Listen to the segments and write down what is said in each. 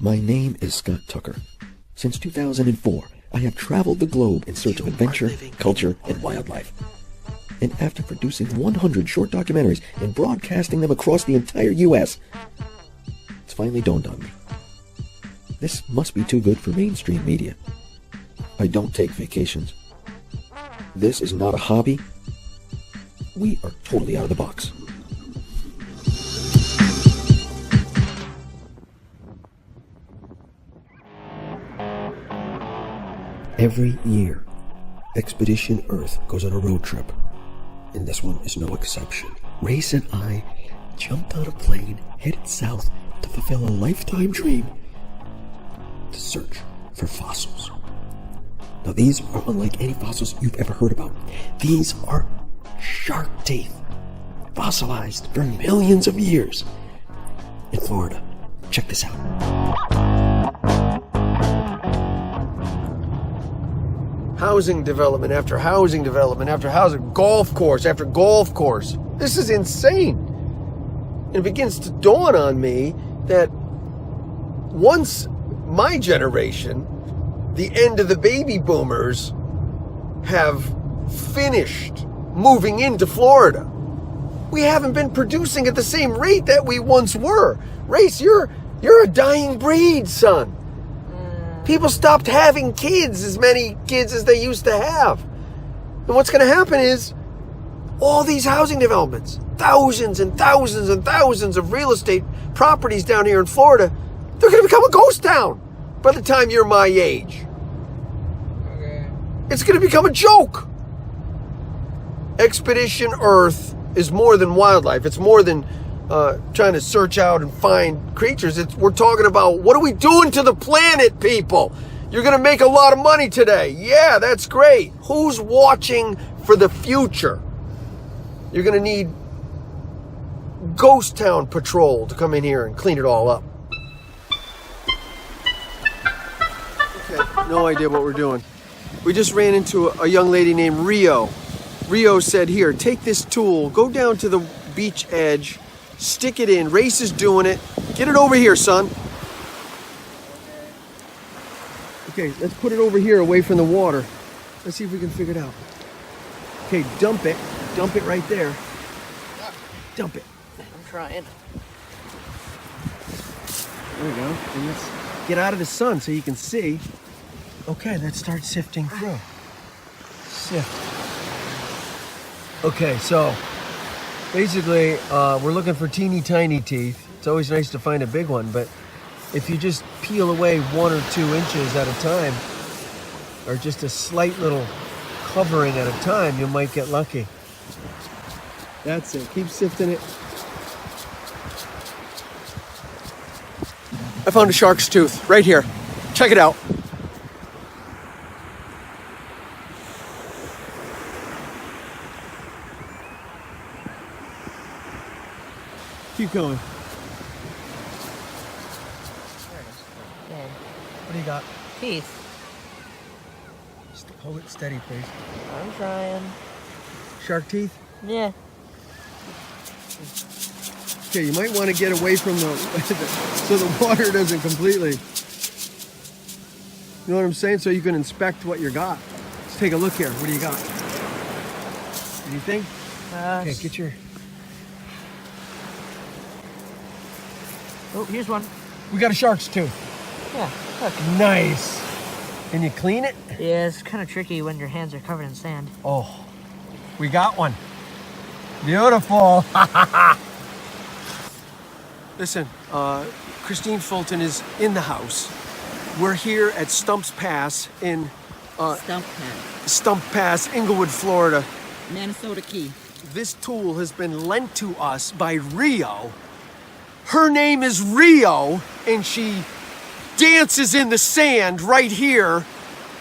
My name is Scott Tucker. Since 2004, I have traveled the globe in search of adventure, culture, and wildlife. And after producing 100 short documentaries and broadcasting them across the entire U.S., it's finally dawned on me. This must be too good for mainstream media. I don't take vacations. This is not a hobby. We are totally out of the box. Every year, Expedition Earth goes on a road trip, and this one is no exception. Race and I jumped on a plane, headed south to fulfill a lifetime dream, to search for fossils. Now these are unlike any fossils you've ever heard about. These are shark teeth, fossilized for millions of years in Florida. Check this out. Housing development after housing development after housing, golf course after golf course. This is insane. And it begins to dawn on me that once my generation, the end of the baby boomers, have finished moving into Florida, we haven't been producing at the same rate that we once were. Race, you're a dying breed, son. People stopped having kids, as many kids as they used to have. And what's going to happen is all these housing developments, thousands and thousands and thousands of real estate properties down here in Florida, they're going to become a ghost town by the time you're my age. Okay. It's going to become a joke. Expedition Earth is more than wildlife. It's more than trying to search out and find creatures. We're talking about, what are we doing to the planet, people? You're going to make a lot of money today. Yeah, that's great. Who's watching for the future? You're going to need Ghost Town Patrol to come in here and clean it all up. Okay, no idea what we're doing. We just ran into a young lady named Rio. Rio said, here, take this tool, go down to the beach edge, stick it in. Race is doing it. Get it over here, son. Okay, let's put it over here away from the water. Let's see if we can figure it out. Okay, dump it. Dump it right there. Dump it. I'm trying. There we go. And let's get out of the sun so you can see. Okay, let's start sifting through. Sift. Okay, so basically, we're looking for teeny tiny teeth. It's always nice to find a big one, but if you just peel away 1 or 2 inches at a time, or just a slight little covering at a time, you might get lucky. That's it. Keep sifting it. I found a shark's tooth right here. Check it out. Keep going. Dead. What do you got? Teeth. Just hold it steady, please. I'm trying. Shark teeth? Yeah. Okay, you might want to get away from the so the water doesn't completely. You know what I'm saying? So you can inspect what you got. Let's take a look here. What do you got? Anything? Okay, get your. Oh, here's one. We got a shark's tooth. Yeah, look. Nice. Can you clean it? Yeah, it's kind of tricky when your hands are covered in sand. Oh, we got one. Beautiful. Listen, Christine Fulton is in the house. We're here at Stumps Pass in Stump Pass, Inglewood, Florida. Minnesota Key. This tool has been lent to us by Rio. Her name is Rio, and she dances in the sand right here.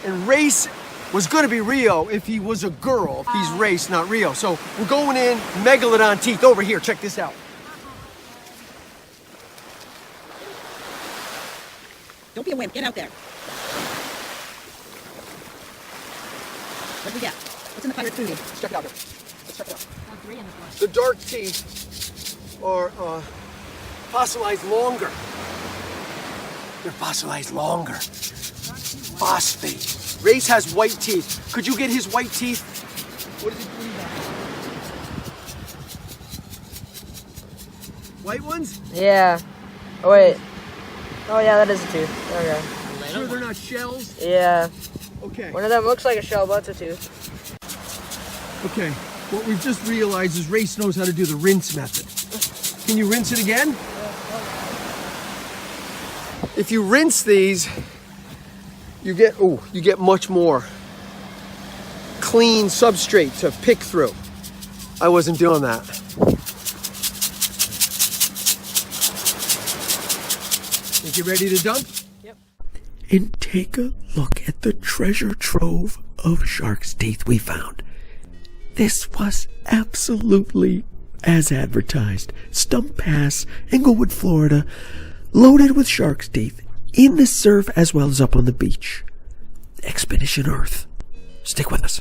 And Race was going to be Rio if he was a girl. He's Race, not Rio. So we're going in. Megalodon teeth over here. Check this out. Don't be a wimp. Get out there. What do we got? What's in the pirate food? Let's check it out here. Let's check it out. 3 in the front. The dark teeth are fossilized longer. They're fossilized longer. Phosphate. Race has white teeth. Could you get his white teeth? What is it? White ones? Yeah. Oh, wait. Oh, yeah, that is a tooth. There we go. Sure they're not shells? Yeah. Okay. One of them looks like a shell, but it's a tooth. Okay. What we've just realized is Race knows how to do the rinse method. Can you rinse it again? If you rinse these, you get much more clean substrate to pick through. I wasn't doing that. Think you're ready to dump? Yep. And take a look at the treasure trove of shark's teeth we found. This was absolutely as advertised. Stump Pass, Englewood, Florida, loaded with shark's teeth in the surf as well as up on the beach. Expedition Earth. Stick with us.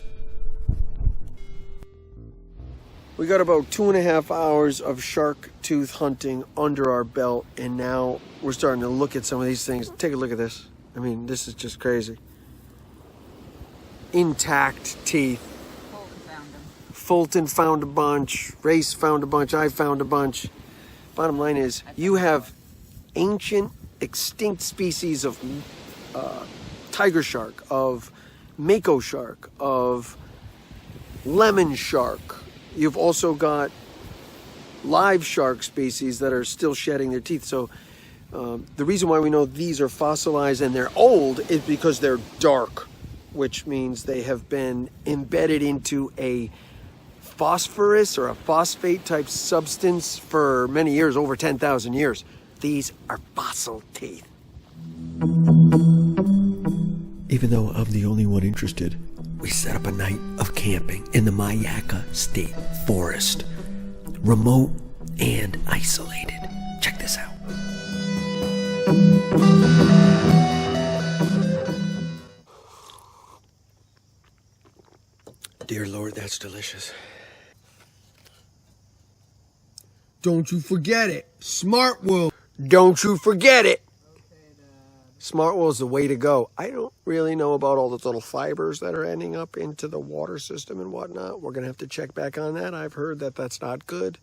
We got about 2.5 hours of shark tooth hunting under our belt, and now we're starting to look at some of these things. Take a look at this. I mean, this is just crazy. Intact teeth. Fulton found a bunch. Race found a bunch. I found a bunch. Bottom line is, you have ancient, extinct species of tiger shark, of mako shark, of lemon shark. You've also got live shark species that are still shedding their teeth. So the reason why we know these are fossilized and they're old is because they're dark, which means they have been embedded into a phosphorus or a phosphate type substance for many years, over 10,000 years. These are fossil teeth. Even though I'm the only one interested, we set up a night of camping in the Mayaka State Forest. Remote and isolated. Check this out. Dear Lord, that's delicious. Don't you forget it. Smart whirl. Don't you forget it. Smart whirl is the way to go. I don't really know about all those little fibers that are ending up into the water system and whatnot. We're going to have to check back on that. I've heard that that's not good.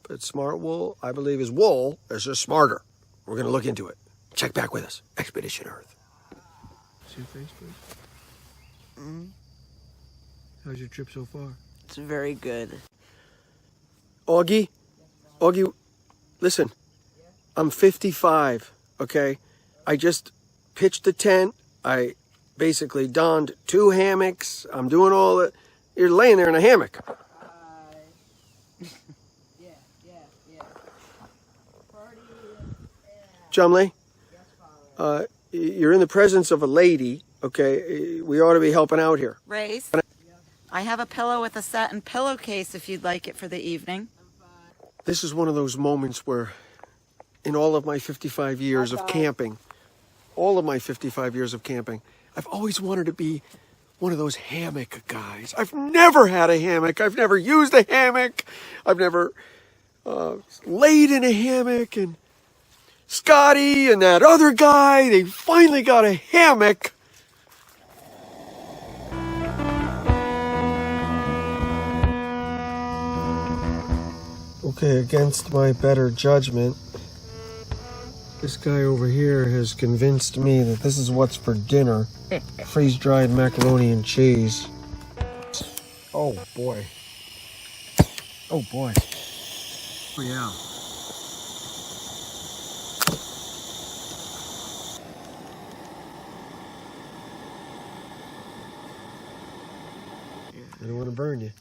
But smart wool, I believe, is wool. It's just smarter. We're going to look into it. Check back with us. Expedition Earth. See your face, please. Mm-hmm. How's your trip so far? It's very good. Augie, listen. I'm 55, okay? I just pitched the tent. I basically donned 2 hammocks. I'm doing all that. You're laying there in a hammock. Yeah. Chumley, you're in the presence of a lady, okay? We ought to be helping out here. Race, I have a pillow with a satin pillowcase if you'd like it for the evening. This is one of those moments where, in all of my 55 years of camping, I've always wanted to be one of those hammock guys. I've never had a hammock. I've never used a hammock. I've never laid in a hammock. And Scotty and that other guy, they finally got a hammock. Okay, against my better judgment, this guy over here has convinced me that this is what's for dinner. Freeze-dried macaroni and cheese. Oh, boy. Oh, boy. Oh, yeah. I don't want to burn you.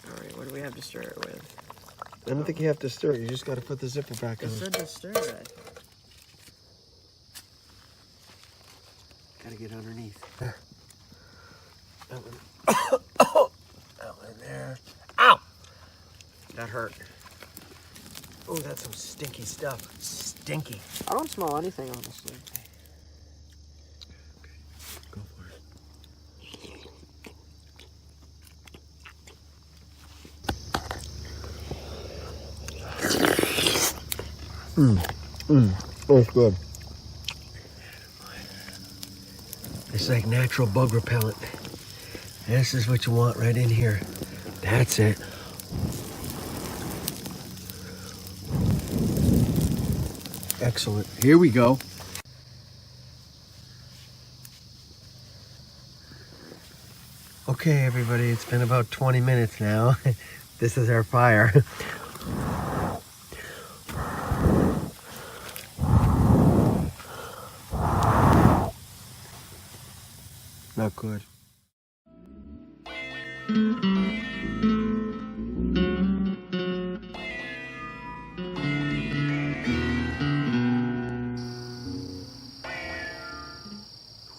All right, what do we have to stir it with? I don't think you have to stir it. You just got to put the zipper back on. It said to stir it. Got to get underneath. That one. That one there. Ow! That hurt. Oh, that's some stinky stuff. Stinky. I don't smell anything, honestly. Go for it. Oh, it's good. It's like natural bug repellent. This is what you want right in here. That's it. Excellent. Here we go. Okay, everybody, it's been about 20 minutes now. This is our fire. Not good.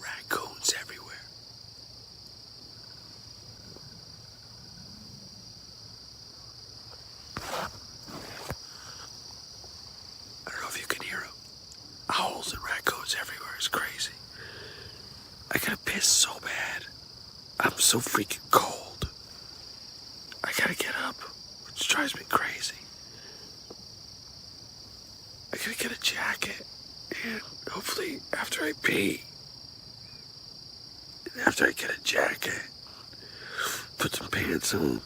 Raccoons everywhere. I don't know if you can hear them. Owls and raccoons everywhere. It's crazy. I gotta piss so bad. I'm so freaking cold. I gotta get up, which drives me crazy. I gotta get a jacket, and hopefully after I pee, and after I get a jacket, put some pants on,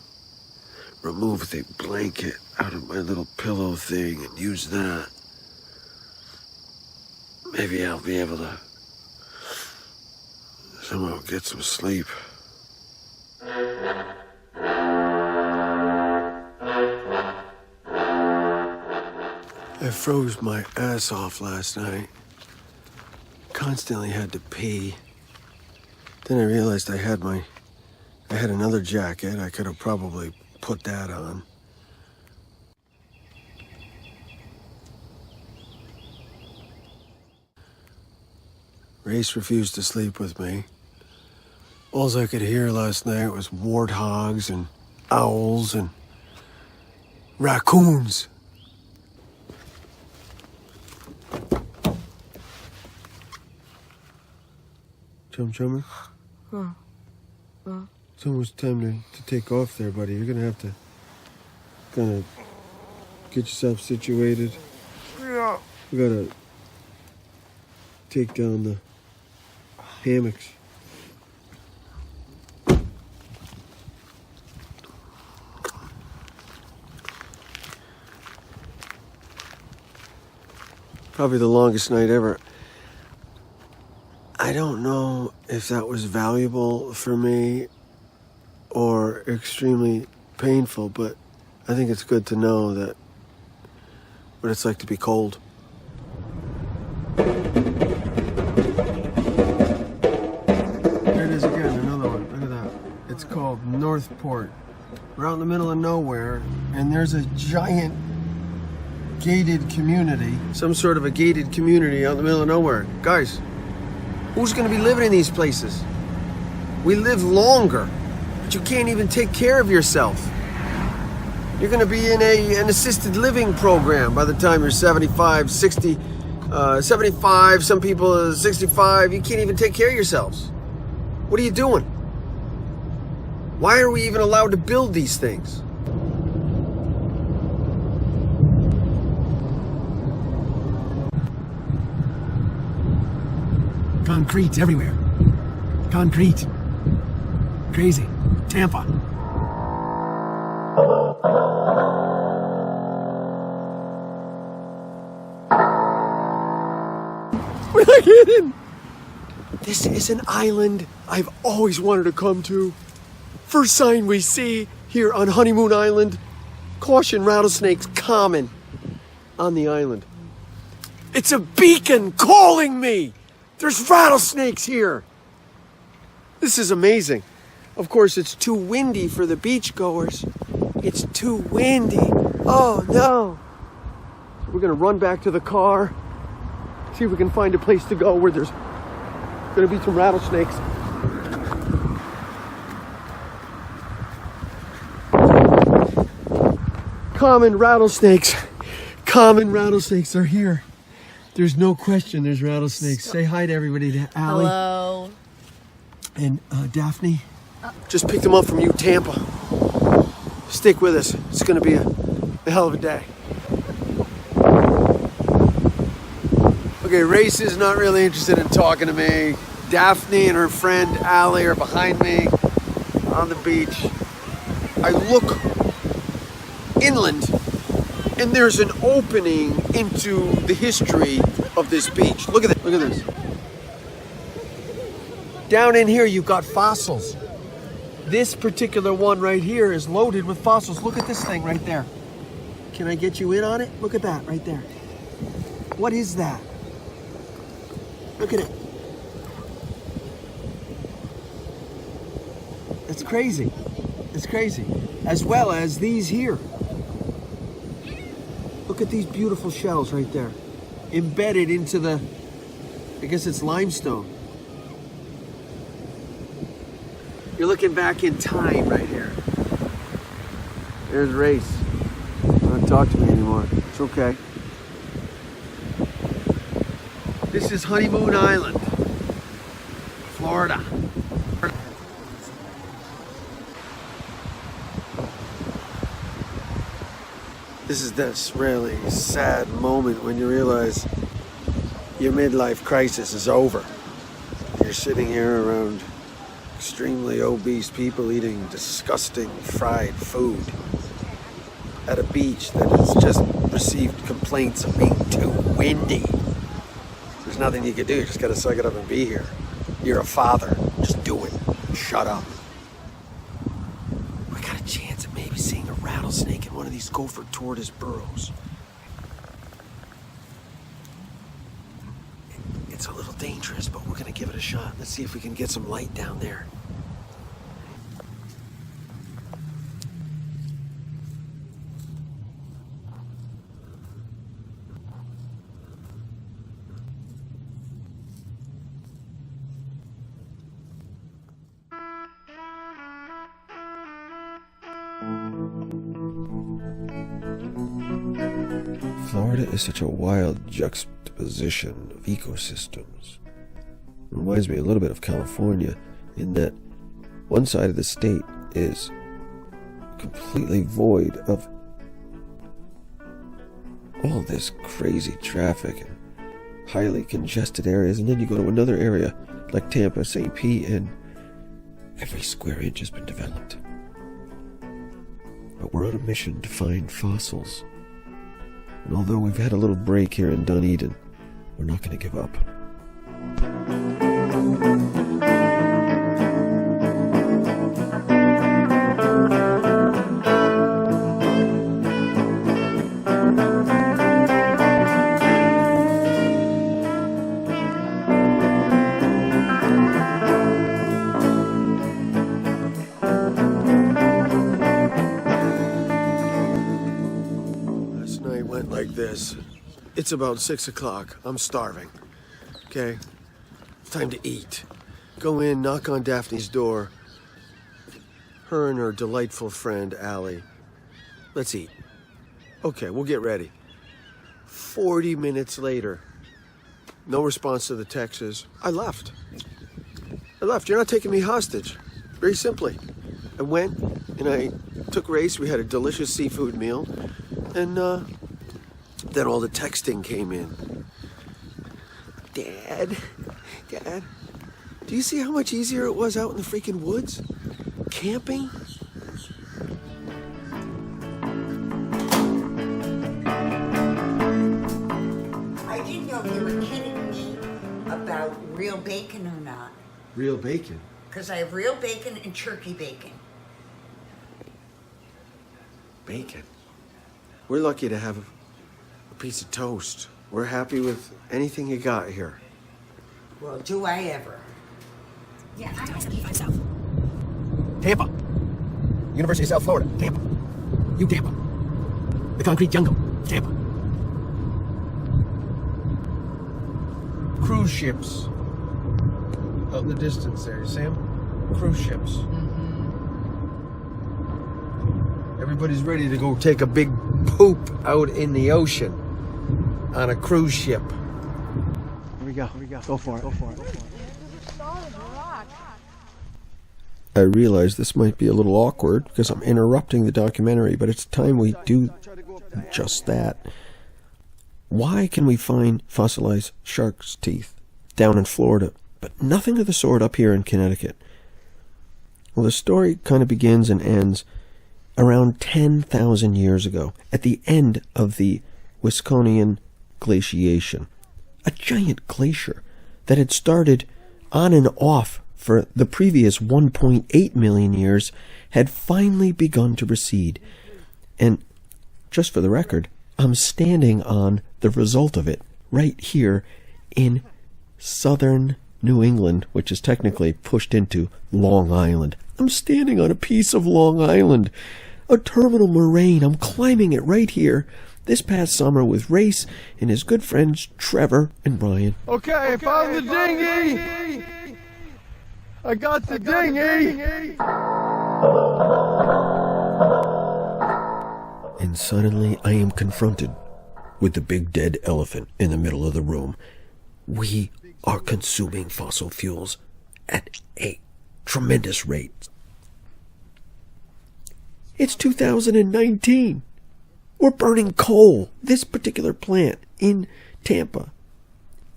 remove the blanket out of my little pillow thing and use that. Maybe I'll be able to somehow get some sleep. I froze my ass off last night. Constantly had to pee. Then I realized I had another jacket. I could have probably put that on. Race refused to sleep with me. All I could hear last night was warthogs and owls and raccoons. Chum. It's almost time to take off there, buddy. You're gonna have to kind of get yourself situated. Yeah. We gotta take down the hammocks. Probably the longest night ever. I don't know if that was valuable for me or extremely painful, but I think it's good to know that what it's like to be cold. There it is again, another one. Look at that. It's called Northport. We're out in the middle of nowhere, and there's a giant gated community, some sort of a gated community out in the middle of nowhere. Guys, who's going to be living in these places? We live longer, but you can't even take care of yourself. You're going to be in an assisted living program by the time you're 75, 60, 75, some people are 65. You can't even take care of yourselves. What are you doing? Why are we even allowed to build these things? Concrete everywhere. Concrete. Crazy. Tampa. We're not kidding. This is an island I've always wanted to come to. First sign we see here on Honeymoon Island. Caution, rattlesnakes common on the island. It's a beacon calling me. There's rattlesnakes here. This is amazing. Of course, it's too windy for the beachgoers. It's too windy. Oh, no. We're going to run back to the car, see if we can find a place to go where there's going to be some rattlesnakes. Common rattlesnakes. Common rattlesnakes are here. There's no question there's rattlesnakes. Say hi to everybody, to Allie. Hello. And Daphne. Just picked them up from you, Tampa. Stick with us. It's going to be a hell of a day. Okay, Race is not really interested in talking to me. Daphne and her friend Allie are behind me on the beach. I look inland and there's an opening into the history of this beach. Look at this, look at this. Down in here you've got fossils. This particular one right here is loaded with fossils. Look at this thing right there. Can I get you in on it? Look at that right there. What is that? Look at it. It's crazy. It's crazy. As well as these here. Look at these beautiful shells right there. Embedded into the, I guess it's limestone. You're looking back in time right here. There's Race. Don't talk to me anymore. It's okay. This is Honeymoon Island, Florida. This is this really sad moment when you realize your midlife crisis is over. You're sitting here around extremely obese people eating disgusting fried food at a beach that has just received complaints of being too windy. There's nothing you can do. You just gotta suck it up and be here. You're a father. Just do it. Shut up. We got a chance at maybe seeing a rattlesnake in one of these gopher tortoise burrows. It's a little dangerous, but we're gonna give it a shot. Let's see if we can get some light down there. Florida is such a wild juxtaposition of ecosystems. It reminds me a little bit of California in that one side of the state is completely void of all this crazy traffic and highly congested areas, and then you go to another area like Tampa, St. Pete, and every square inch has been developed. But we're on a mission to find fossils. And although we've had a little break here in Dunedin, we're not going to give up. This. It's about 6 o'clock. I'm starving. Okay? It's time to eat. Go in, knock on Daphne's door. Her and her delightful friend, Allie. Let's eat. Okay, we'll get ready. 40 minutes later. No response to the texts. I left. You're not taking me hostage. Very simply. I went and I took Race. We had a delicious seafood meal. And, then all the texting came in. Dad, do you see how much easier it was out in the freaking woods? Camping? I didn't know if you were kidding me about real bacon or not. Real bacon? Because I have real bacon and turkey bacon. Bacon? We're lucky to have a piece of toast. We're happy with anything you got here. Well, do I ever? Yeah, I don't know. South. Tampa. University of South Florida. Tampa. Tampa. The concrete jungle. Tampa. Cruise ships. Out in the distance there, you see them? Cruise ships. Everybody's ready to go take a big poop out in the ocean on a cruise ship. Here we go. Go for it. I realize this might be a little awkward because I'm interrupting the documentary, but it's time we do just that. Why can we find fossilized shark's teeth down in Florida, but nothing of the sort up here in Connecticut? Well, the story kind of begins and ends around 10,000 years ago, at the end of the Wisconian glaciation. A giant glacier that had started on and off for the previous 1.8 million years had finally begun to recede. And just for the record, I'm standing on the result of it right here in southern New England, which is technically pushed into Long Island. I'm standing on a piece of Long Island, a terminal moraine. I'm climbing it right here this past summer with Race and his good friends Trevor and Brian. Okay, I found the dinghy! I got the dinghy! And suddenly I am confronted with the big dead elephant in the middle of the room. We are consuming fossil fuels at a tremendous rate. It's 2019. We're burning coal. This particular plant in Tampa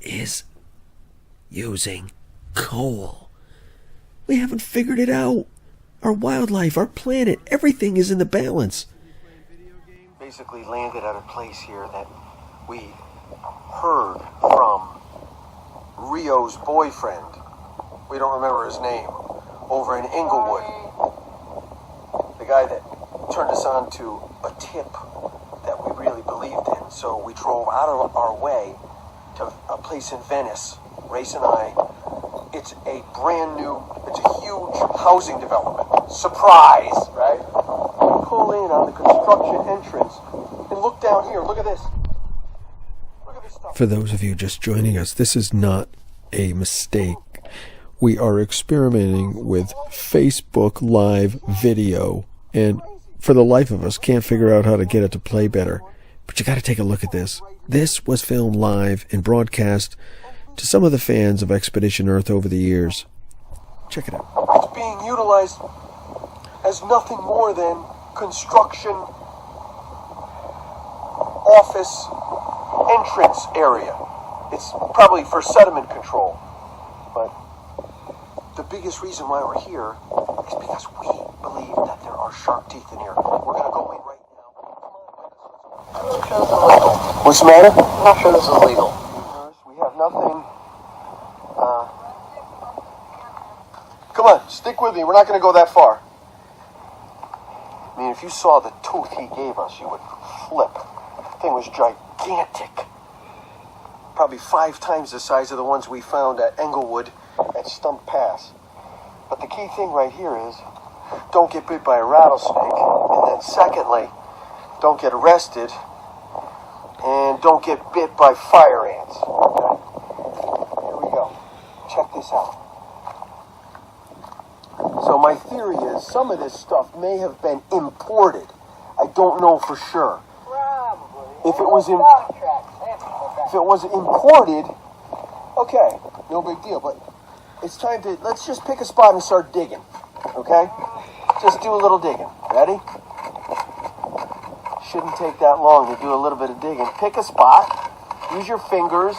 is using coal. We haven't figured it out. Our wildlife, our planet, everything is in the balance. Basically landed at a place here that we heard from Rio's boyfriend. We don't remember his name. Over in Inglewood. The guy that turned us on to a tip that we really believed in. So we drove out of our way to a place in Venice. Race and I. It's a brand new, it's a huge housing development. Surprise, right? We pull in on the construction entrance and look down here. Look at this. Look at this stuff. For those of you just joining us, this is not a mistake. We are experimenting with Facebook Live video, and for the life of us can't figure out how to get it to play better. But you got to take a look at this. This was filmed live and broadcast to some of the fans of Expedition Earth over the years. Check it out. It's being utilized as nothing more than construction office entrance area. It's probably for sediment control. But the biggest reason why we're here is because we believe that there are shark teeth in here. We're going to go in right now. I'm not sure this is legal. What's the matter? I'm not sure this is legal. We have nothing. Come on, stick with me. We're not going to go that far. I mean, if you saw the tooth he gave us, you would flip. The thing was gigantic. Probably 5 times the size of the ones we found at Englewood at Stump Pass. But the key thing right here is don't get bit by a rattlesnake. And then secondly, don't get arrested. And don't get bit by fire ants. Okay? Here we go. Check this out. So my theory is some of this stuff may have been imported. I don't know for sure. Probably. If it was imported, okay, no big deal. But it's time to, let's just pick a spot and start digging, okay? Just do a little digging. Ready? Shouldn't take that long to do a little bit of digging. Pick a spot, use your fingers,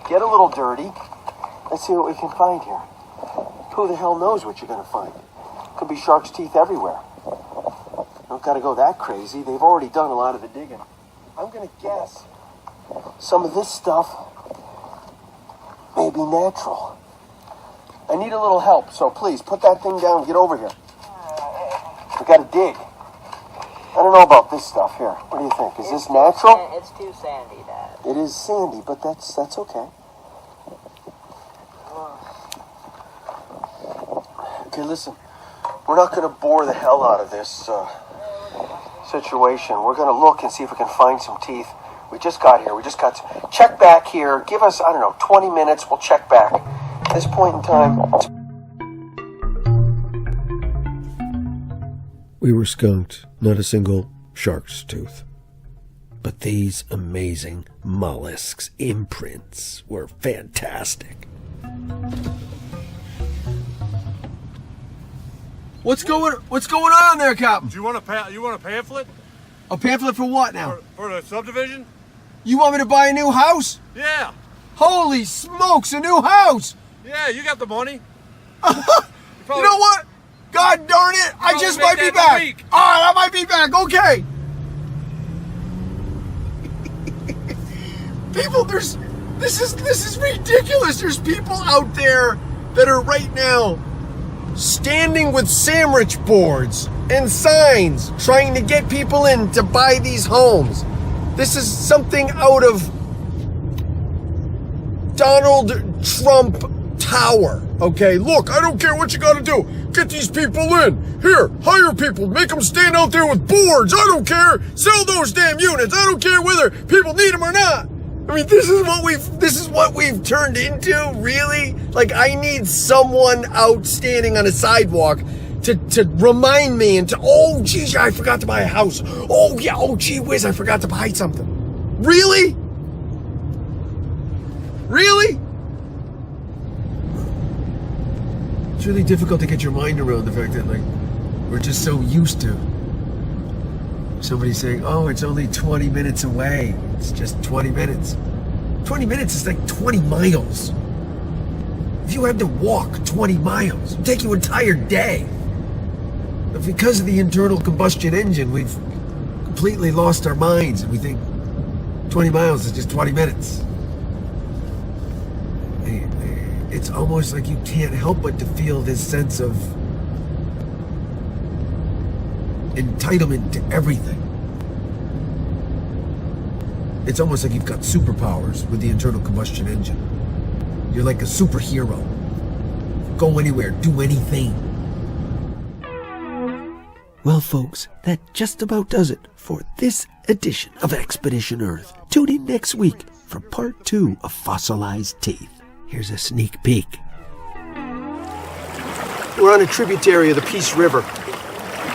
get a little dirty. Let's see what we can find here. Who the hell knows what you're going to find? Could be shark's teeth everywhere. Don't got to go that crazy. They've already done a lot of the digging. I'm going to guess some of this stuff may be natural. I need a little help, so please put that thing down and get over here. We got to dig. I don't know about this stuff here. What do you think? Is this natural? It's too sandy, Dad. It is sandy, but that's okay. Okay, listen. We're not going to bore the hell out of this situation. We're going to look and see if we can find some teeth. We just got here. We just got to check back here. Give us, 20 minutes. We'll check back. At this point in time... We were skunked, not a single shark's tooth. But these amazing mollusks' imprints were fantastic. What's going on there, Captain? Do you want a pamphlet A pamphlet for what now? for the subdivision? You want me to buy a new house? Yeah. Holy smokes, a new house! Yeah, you got the money. You know what? God darn it, I just might be back. I might be back, okay. People, this is ridiculous. There's people out there that are right now standing with sandwich boards and signs trying to get people in to buy these homes. This is something out of Donald Trump Tower. Okay, look, I don't care what you gotta do. Get these people in. Here, hire people. Make them stand out there with boards. I don't care. Sell those damn units. I don't care whether people need them or not. I mean, this is what we've turned into, really? Like, I need someone out standing on a sidewalk to remind me and to, oh, geez, I forgot to buy a house. Oh, yeah, oh, gee whiz, I forgot to buy something. Really? Really? It's really difficult to get your mind around the fact that, like, we're just so used to somebody saying, oh, it's only 20 minutes away. It's just 20 minutes. 20 minutes is like 20 miles. If you had to walk 20 miles, it would take you an entire day. But because of the internal combustion engine, we've completely lost our minds and we think 20 miles is just 20 minutes. It's almost like you can't help but to feel this sense of entitlement to everything. It's almost like you've got superpowers with the internal combustion engine. You're like a superhero. Go anywhere, do anything. Well, folks, that just about does it for this edition of Expedition Earth. Tune in next week for part 2 of Fossilized Teeth. Here's a sneak peek. We're on a tributary of the Peace River.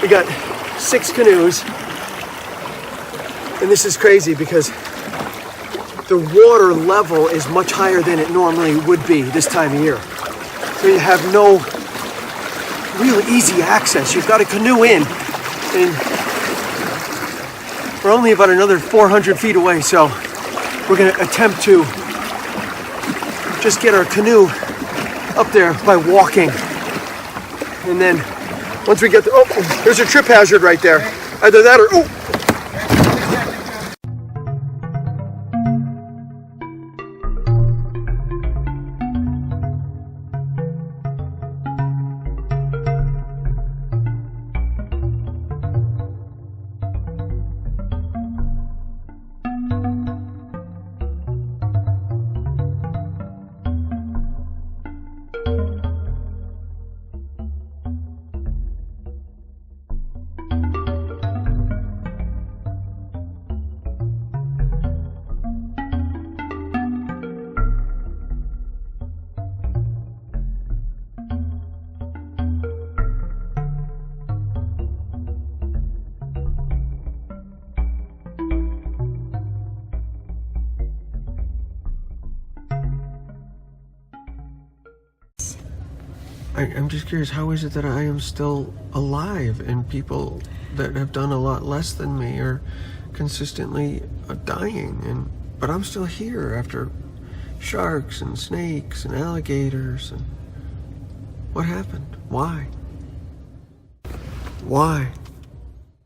We got 6 canoes. And this is crazy because the water level is much higher than it normally would be this time of year. So you have no real easy access. You've got a canoe in, and we're only about another 400 feet away, so we're going to attempt to just get our canoe up there by walking. And then once we get there, oh, there's a trip hazard right there. Either that or, oh! I'm just curious, how is it that I am still alive and people that have done a lot less than me are consistently dying, but I'm still here after sharks and snakes and alligators, and what happened? Why? Why?